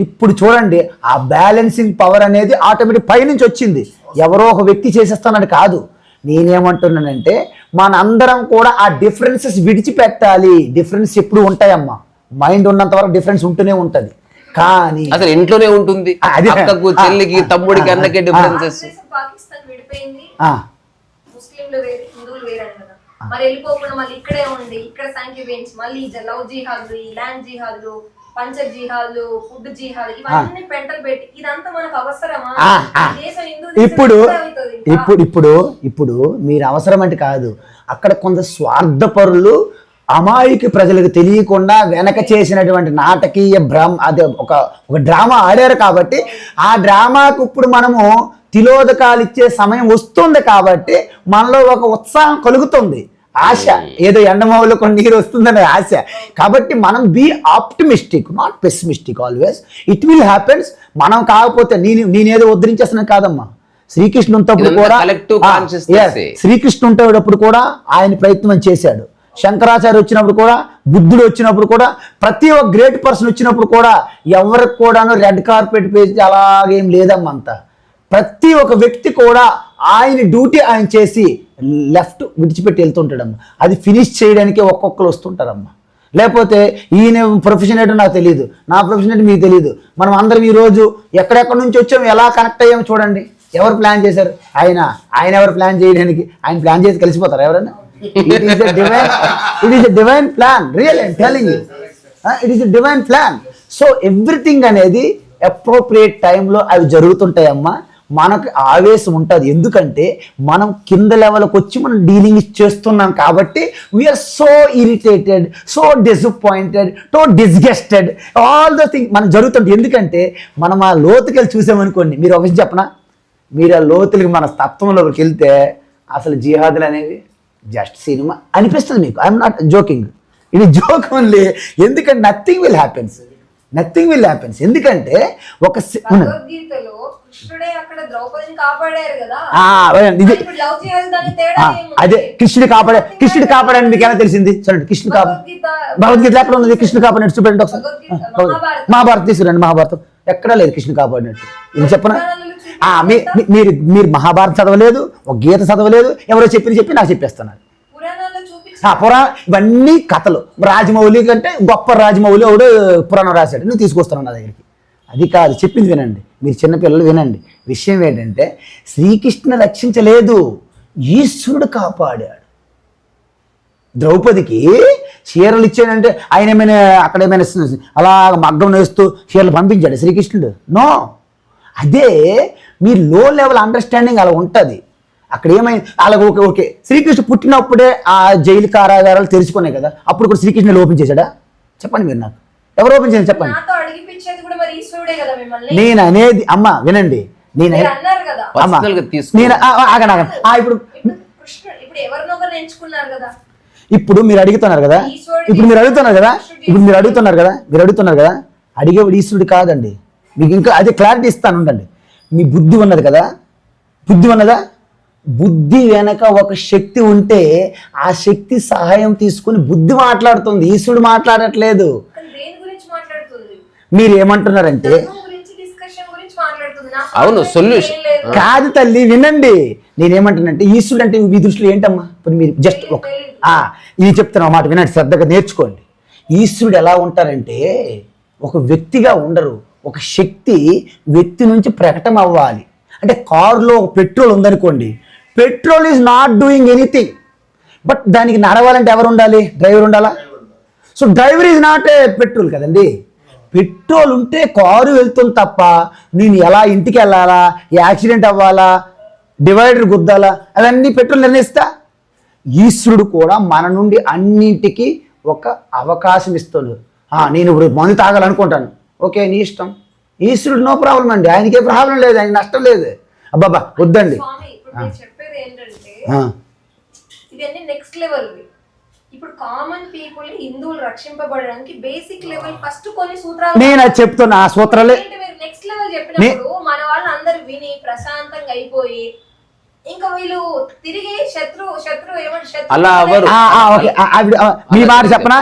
ఇప్పుడు చూడండి, ఆ బ్యాలెన్సింగ్ పవర్ అనేది ఆటోమేటిక్ పైనుంచి వచ్చింది. ఎవరో ఒక వ్యక్తి చేసేస్తానని కాదు. నేనేమంటున్నానంటే మనందరం కూడా ఆ డిఫరెన్సెస్ విడిచిపెట్టాలి. డిఫరెన్స్ ఎప్పుడు ఉంటాయమ్మా, మైండ్ ఉన్నంత వరకు డిఫరెన్స్ ఉంటూనే ఉంటుంది. కానీ అసలు ఇంట్లోనే ఉంటుంది. అక్కకు, చెల్లికి, తమ్ముడికి, అన్నకే డిఫరెన్సెస్. పాకిస్తాన్ విడిపోయింది, ముస్లింలు వేరే, హిందువులు వేరే కదా. మరి వెళ్ళిపోకుండా మళ్ళీ ఇక్కడే ఉండి ఇక్కడ సంఖ్య పెంచి మళ్ళీ లవ్ జిహాద్లు, ఈ ల్యాండ్ జిహాద్లు, పంచ జిహాద్లు, ఫుడ్ జిహాద్, ఇవన్నీ పెంటలు పెట్టి ఇదంతా మనకు అవసరమా? ఇప్పుడు మీరు అవసరం అంటే కాదు, అక్కడ కొంత స్వార్థపరులు అమాయక ప్రజలకు తెలియకుండా వెనక చేసినటువంటి నాటకీయ అదే ఒక డ్రామా ఆడారు. కాబట్టి ఆ డ్రామాకు ఇప్పుడు మనము తిలోదకాలు ఇచ్చే సమయం వస్తుంది. కాబట్టి మనలో ఒక ఉత్సాహం కలుగుతుంది, ఆశ, ఏదో ఎండమావులో కొన్ని నీరు వస్తుందనే ఆశ. కాబట్టి మనం be optimistic, not pessimistic. Always it will happens. మనం కాకపోతే నేనేదో ఉద్ధరించేస్తున్నాను కాదమ్మా. శ్రీకృష్ణుడు ఉన్నప్పుడు కూడా ఆయన ప్రయత్నం చేశాడు. శంకరాచార్య వచ్చినప్పుడు కూడా, బుద్ధుడు వచ్చినప్పుడు కూడా, ప్రతి ఒక్క గ్రేట్ పర్సన్ వచ్చినప్పుడు కూడా ఎవరికి కూడాను రెడ్ కార్పెట్ పేజ్ అలాగేం లేదమ్మా. అంతా ప్రతి ఒక్క వ్యక్తి కూడా ఆయన డ్యూటీ ఆయన చేసి లెఫ్ట్ విడిచిపెట్టి వెళ్తుంటాడమ్మా. అది ఫినిష్ చేయడానికి ఒక్కొక్కరు వస్తుంటారమ్మా. లేకపోతే ఈయన ప్రొఫెషన్ ఏంటో నాకు తెలియదు, నా ప్రొఫెషన్ ఏంటో మీకు తెలియదు. మనం అందరం ఈరోజు ఎక్కడెక్కడి నుంచి వచ్చాము, ఎలా కనెక్ట్ అయ్యాము చూడండి. ఎవరు ప్లాన్ చేశారు? ఆయన ఎవరు ప్లాన్ చేయడానికి? ఆయన ప్లాన్ చేసి కలిసిపోతారు ఎవరైనా? It is a divine plan. Really, I'm telling you. It is a divine plan. So everything అనేది అప్రోప్రియేట్ టైంలో అవి జరుగుతుంటాయమ్మా. మనకు ఆవేశం ఉంటుంది, ఎందుకంటే మనం కింద లెవెల్కి వచ్చి మనం డీలింగ్ చేస్తున్నాం. కాబట్టి we are so irritated, so disappointed, so disgusted, all the thing మనం జరుగుతుంది. ఎందుకంటే మనం ఆ లోతుకి వెళ్ళి చూసామనుకోండి. మీరు ఒక విషయం చెప్పనా, మీరు ఆ లోతులకి మన తత్వంలోకి వెళ్తే అసలు జిహాదులు అనేవి జస్ట్ సినిమా అనిపిస్తుంది మీకు. ఐఎమ్ నాట్ జోకింగ్, ఇది జోక్ ఓన్లీ. ఎందుకంటే నథింగ్ విల్ హ్యాపెన్స్. ఎందుకంటే ఒక అదే కృష్ణుడు కాపాడని మీకు ఎలా తెలిసింది? చూడండి, కృష్ణుడు భగవద్గీత ఎక్కడ ఉన్నది? కృష్ణుడు కాపాడినట్టు చూడండి ఒకసారి. మహాభారతం తీసుకురండి, మహాభారతం ఎక్కడా లేదు కృష్ణుడు కాపాడినట్టు. ఇది చెప్పనా? మీరు మహాభారతం చదవలేదు, ఒక గీత చదవలేదు, ఎవరో చెప్పి నాకు చెప్పేస్తున్నారు. ఇవన్నీ కథలు. రాజమౌళి కంటే గొప్ప రాజమౌళి ఎవడు పురాణం రాశాడు, నువ్వు తీసుకొస్తున్నావు నా దగ్గరికి. అది కాదు, చెప్పింది వినండి, మీరు చిన్నపిల్లలు వినండి. విషయం ఏంటంటే శ్రీకృష్ణ రక్షించలేదు, ఈశ్వరుడు కాపాడాడు. ద్రౌపదికి చీరలు ఇచ్చాడంటే ఆయన ఏమైనా అక్కడ ఏమైనా అలా మగ్గం వేస్తూ చీరలు పంపించాడు శ్రీకృష్ణుడు? నో. అదే మీ లో లెవెల్ అండర్స్టాండింగ్ అలా ఉంటుంది. అక్కడ ఏమైంది అలాగ ఓకే శ్రీకృష్ణ పుట్టినప్పుడే ఆ జైలు కారాగారాలు తెరుచుకున్నాయి కదా, అప్పుడు కూడా శ్రీకృష్ణుడు ఓపెన్ చేశాడా? చెప్పండి మీరు నాకు, ఎవరు ఓపెన్ చేయాలి చెప్పండి. నేను అనేది అమ్మ వినండి, నేను ఇప్పుడు మీరు అడుగుతున్నారు కదా, మీరు అడుగుతున్నారు కదా, అడిగేవాడు ఈశ్వరుడు కాదండి. మీకు ఇంకా అదే క్లారిటీ ఇస్తాను ఉండండి. మీ బుద్ధి ఉన్నది కదా, బుద్ధి ఉన్నదా? బుద్ధి వెనక ఒక శక్తి ఉంటే ఆ శక్తి సహాయం తీసుకుని బుద్ధి మాట్లాడుతుంది, ఈశ్వరుడు మాట్లాడట్లేదు. మీరు ఏమంటున్నారంటే అవును సొల్యూషన్ కాదు తల్లి, వినండి. నేనేమంటున్నానంటే ఈశ్వరుడు అంటే మీ దృష్టిలో ఏంటమ్మా? ఇప్పుడు మీరు జస్ట్ ఒక ఇది చెప్తున్నా మాట వినండి, శ్రద్ధగా నేర్చుకోండి. ఈశ్వరుడు ఎలా ఉంటారంటే ఒక వ్యక్తిగా ఉండరు, ఒక శక్తి వ్యక్తి నుంచి ప్రకటన అవ్వాలి. అంటే కారులో పెట్రోల్ ఉందనుకోండి, petrol is not doing anything, but దానికి నడవాలంటే ఎవరు ఉండాలి? డ్రైవర్ ఉండాలా? So driver is not a petrol కదండి. పెట్రోల్ ఉంటే కారు వెళ్తుంది తప్ప నేను ఎలా ఇంటికి వెళ్ళాలా, యాక్సిడెంట్ అవ్వాలా, డివైడర్ గుద్దాలా, అవన్నీ పెట్రోల్ నిర్ణయిస్తా. ఈశ్వరుడు కూడా మన నుండి అన్నింటికి ఒక అవకాశం ఇస్తాడు. నేను ఇప్పుడు మందు తాగాలనుకుంటాను, ఓకే నీ ఇష్టం. ఈశ్వరుడు నో ప్రాబ్లం అండి, ఆయనకే ప్రాబ్లం లేదు, ఆయన నష్టం లేదు. అబ్బాబా వద్దండి. ఇవన్నీ నెక్స్ట్ లెవెల్. ఇప్పుడు కామన్ పీపుల్ హిందువులు రక్షింపబడడానికి బేసిక్ లెవెల్ ఫస్ట్ కొన్ని సూత్రాలు నేను అది చెప్తున్నా. ఆ సూత్రాలే నెక్స్ట్ లెవెల్ చెప్పినప్పుడు మన వాళ్ళు అందరూ విని ప్రశాంతంగా అయిపోయి ఇంకా వీళ్ళు తిరిగి శత్రు ఏమంటే అలా ఎవరు మీ మాట చెప్పనా?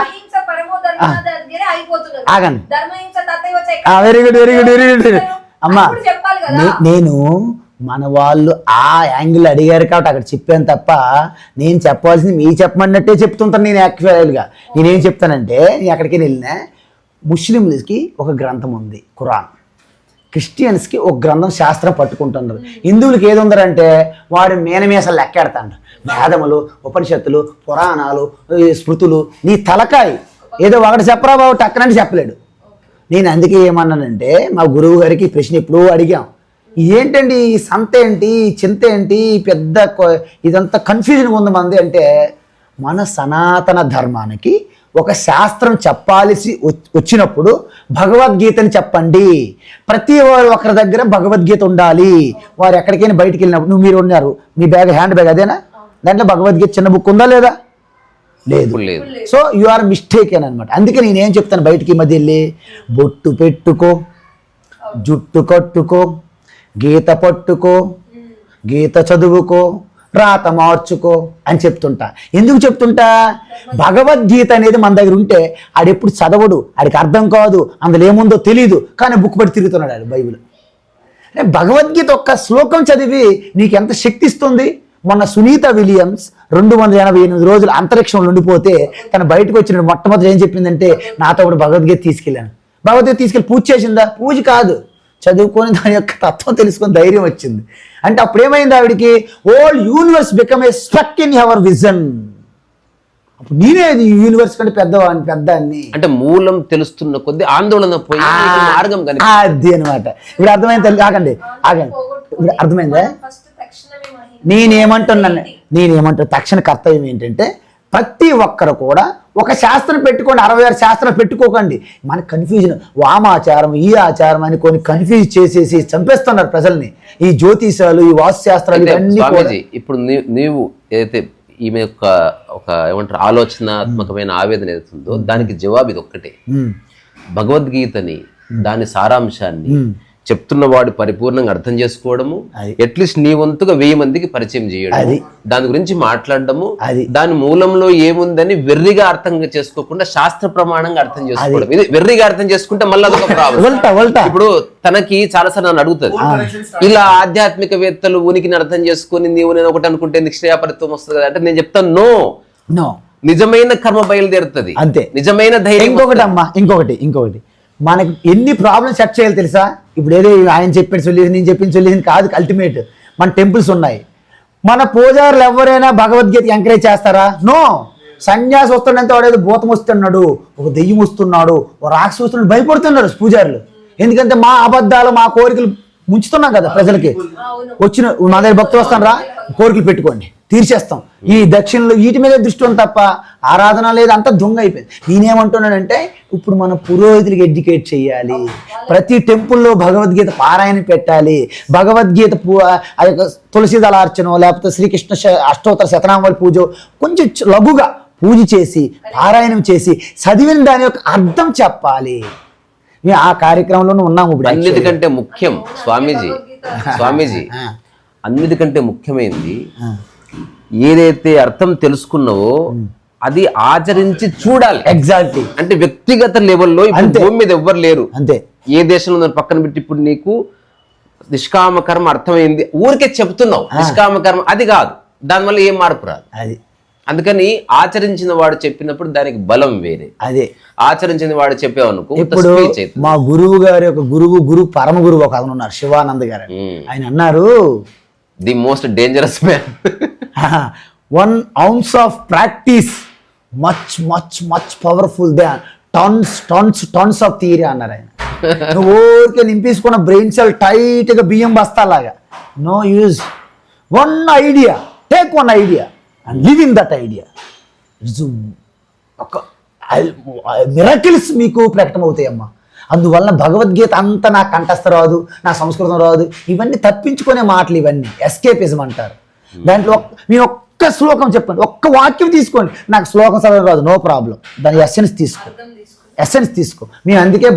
Very good very good very good అమ్మా. నేను మన వాళ్ళు ఆ యాంగిల్ అడిగారు కాబట్టి అక్కడ చెప్పాను తప్ప నేను చెప్పాల్సింది మీ చెప్పమన్నట్టే చెప్తుంటాను. నేను యాక్చువల్గా నేనేం చెప్తానంటే, నేను ఎక్కడికి వెళ్ళినా ముస్లింలకి ఒక గ్రంథం ఉంది ఖురాన్, క్రిస్టియన్స్కి ఒక గ్రంథం శాస్త్రం పట్టుకుంటున్నారు. హిందువులకి ఏది ఉందరంటే వాడు మేనమేసలు లెక్కెడతాడు. వేదములు, ఉపనిషత్తులు, పురాణాలు, స్మృతులు, నీ తలకాయ ఏదో ఒకటి చెప్పరా బాబు టక్కనంటే చెప్పలేడు. నేను అందుకే ఏమన్నానంటే మా గురువు గారికి ప్రశ్న ఎప్పుడూ అడిగాం, ఏంటండి ఈ సంత ఏంటి, చింత ఏంటి, పెద్ద ఇదంతా కన్ఫ్యూజన్ ఉంది మంది అంటే, మన సనాతన ధర్మానికి ఒక శాస్త్రం చెప్పాల్సి వచ్చినప్పుడు భగవద్గీతని చెప్పండి. ప్రతి ఒక్కరి దగ్గర భగవద్గీత ఉండాలి. వారు ఎక్కడికైనా బయటికి వెళ్ళినప్పుడు, మీరు ఉన్నారు మీ బ్యాగ్ హ్యాండ్ బ్యాగ్ అదేనా, దాంట్లో భగవద్గీత చిన్న బుక్ ఉందా లేదా? లేదు. సో యు ఆర్ మిస్టేకెన్ అనమాట. అందుకే నేనేం చెప్తాను, బయటికి మధ్య వెళ్ళి బొట్టు పెట్టుకో, జుట్టు కట్టుకో, గీత పట్టుకో, గీత చదువుకో, రాత మార్చుకో అని చెప్తుంటా. ఎందుకు చెప్తుంటా? భగవద్గీత అనేది మన దగ్గర ఉంటే ఆడెప్పుడు చదవడు, ఆడికి అర్థం కాదు, అందులో ఏముందో తెలియదు, కానీ బుక్ పట్టి తిరుగుతున్నాడు ఆడు బైబిల్. అంటే భగవద్గీత ఒక్క శ్లోకం చదివి నీకు ఎంత శక్తి ఇస్తుంది. మొన్న సునీత విలియమ్స్ 288 రోజులు అంతరిక్షంలో ఉండిపోతే తను బయటకు వచ్చిన మొట్టమొదటి ఏం చెప్పిందంటే, నాతో కూడా భగవద్గీత తీసుకెళ్ళాను. భగవద్గీత తీసుకెళ్ళి పూజ చేసిందా? పూజ కాదు, చదువుకొని దాని యొక్క తత్వం తెలుసుకొని ధైర్యం వచ్చింది. అంటే అప్పుడు ఏమైంది ఆవిడికి, whole universe become a struck in your vision. అప్పుడు నేనే యూనివర్స్ కంటే పెద్ద అన్ని అంటే మూలం తెలుస్తున్న కొద్ది ఆందోళన పోయి మార్గం అది అనమాట. ఇప్పుడు అర్థమైంది, ఆగండి ఇప్పుడు అర్థమైందా? నేనేమంటున్నా తక్షణ కర్తవ్యం ఏంటంటే, ప్రతి ఒక్కరు కూడా ఒక శాస్త్రం పెట్టుకోండి, 66 శాస్త్రాలు పెట్టుకోకండి. మన కన్ఫ్యూజన్, వామాచారం ఈ ఆచారం అని కొన్ని కన్ఫ్యూజ్ చేసేసి చంపేస్తున్నారు ప్రజల్ని. ఈ జ్యోతిషాలు, ఈ వాస్తు శాస్త్రాలు ఇవన్నీ. ఇప్పుడు నీవు ఏదైతే ఈమె యొక్క ఒక ఏమంటారు ఆలోచనాత్మకమైన ఆవేదన ఏదైతుందో దానికి జవాబు ఇది ఒక్కటే. భగవద్గీతని దాని సారాంశాన్ని చెప్తున్న వాడు పరిపూర్ణంగా అర్థం చేసుకోవడము, అట్లీస్ట్ నీ వంతుగా 1000 మందికి పరిచయం చేయడం, దాని గురించి మాట్లాడడము, దాని మూలంలో ఏముందని వెర్రిగా అర్థం చేసుకోకుండా శాస్త్ర ప్రమాణంగా అర్థం చేసుకోవడం. ఇది వెర్రిగా అర్థం చేసుకుంటే మళ్ళీ అదొక ప్రాబ్లం. ఇప్పుడు తనకి చాలాసార్లు నన్ను అడుగుతుంది, ఇలా ఆధ్యాత్మికవేత్తలు ఉనికిని అర్థం చేసుకుని నీవు నేను ఒకటి అనుకుంటే నిశ్చయాపరిత్వం వస్తుంది కదా అంటే, నేను చెప్తాను నో. నిజమైన కర్మ బయలుదేరుతుంది, అంతే. నిజమైన ధైర్యం. ఇంకొకటి అమ్మా, ఇంకొకటి మనకి ఎన్ని ప్రాబ్లమ్స్ సెట్ చేయాలి తెలుసా? ఇప్పుడు ఏదో ఆయన చెప్పిన సొల్యూషన్, నేను చెప్పిన సొల్యూషన్ కాదు. అల్టిమేట్ మన టెంపుల్స్ ఉన్నాయి. మన పూజారులు ఎవరైనా భగవద్గీత ఎంకరేజ్ చేస్తారా? నో. సన్యాసి వస్తుండంటే వాడేదో భూతం వస్తున్నాడు, ఒక దెయ్యం వస్తున్నాడు, ఒక రాక్షసు వస్తున్నాడు భయపడుతున్నారు పూజారులు. ఎందుకంటే మా అబద్ధాలు, మా కోరికలు ముంచుతున్నాం కదా ప్రజలకి. వచ్చిన మా దగ్గర భక్తులు వస్తాను రా, కోరికలు పెట్టుకోండి, తీర్చేస్తాం. ఈ దక్షిణలో వీటి మీద దృష్టి ఉంది తప్ప ఆరాధన లేదు, అంతా దొంగ అయిపోయింది. నేనేమంటున్నానంటే ఇప్పుడు మన పురోహితులకి ఎడ్యుకేట్ చేయాలి. ప్రతి టెంపుల్లో భగవద్గీత పారాయణ పెట్టాలి. భగవద్గీత ఆ యొక్క తులసి దళార్చన లేకపోతే శ్రీకృష్ణ అష్టోత్తర శతనామాల పూజ కొంచెం లఘుగా పూజ చేసి పారాయణం చేసి చదివిన దాని యొక్క అర్థం చెప్పాలి. మేము ఆ కార్యక్రమంలోనే ఉన్నాము. ఇప్పుడు అన్నిటికంటే ముఖ్యం స్వామీజీ అన్నిటికంటే ముఖ్యమైనది ఏదైతే అర్థం తెలుసుకున్నావో అది ఆచరించి చూడాలి. ఎగ్జాక్ట్లీ. అంటే వ్యక్తిగత లెవెల్లో భూమి మీద ఎవ్వరు లేరు. అంతే. ఏ దేశంలో పక్కన పెట్టి ఇప్పుడు నీకు నిష్కామ కర్మ అర్థమైంది, ఊరికే చెప్తున్నావు నిష్కామ కర్మ, అది కాదు. దానివల్ల ఏం మార్పు రాదు. అది అందుకని ఆచరించిన వాడు చెప్పినప్పుడు దానికి బలం వేరే. అదే ఆచరించిన వాడు చెప్పేవనుకో. ఇప్పుడు మా గురువు గారి ఒక గురువు పరమ గురువు ఒక అతను ఉన్నారు, శివానంద్ గారు. ఆయన అన్నారు, the most dangerous man, 1 ounce of practice much powerful than tons of theory అన్నారు ఆయన. నువ్వు ఊరికే నింపేసుకున్న బ్రెయిన్ సెల్ టైట్ గా బియ్యం బస్తాలాగా. No use. Take one idea and live in that idea. ఒక మిరకిల్స్ మీకు ప్రకటమవుతాయమ్మా. అందువలన భగవద్గీత అంతా నాకు కంఠస్థ రాదు, నా సంస్కృతం రాదు, ఇవన్నీ తప్పించుకునే మాటలు, ఇవన్నీ ఎస్కేపిజం అంటారు. దాంట్లో నేను ఒక్క శ్లోకం చెప్పండి, ఒక్క వాక్యం తీసుకోండి, నాకు శ్లోకం చదవడం రాదు, నో ప్రాబ్లం, దాని ఎస్సెన్స్ తీసుకో. మేము అందుకే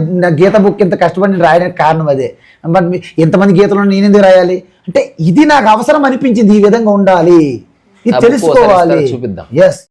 గీత బుక్ ఇంత కష్టపడి నేను రాయడానికి కారణం అదే. బట్ ఇంతమంది గీతలను నేను ఎందుకు రాయాలి అంటే ఇది నాకు అవసరం అనిపించింది, ఈ విధంగా ఉండాలి, ఇది తెలుసుకోవాలి. చూపిద్దాం. ఎస్.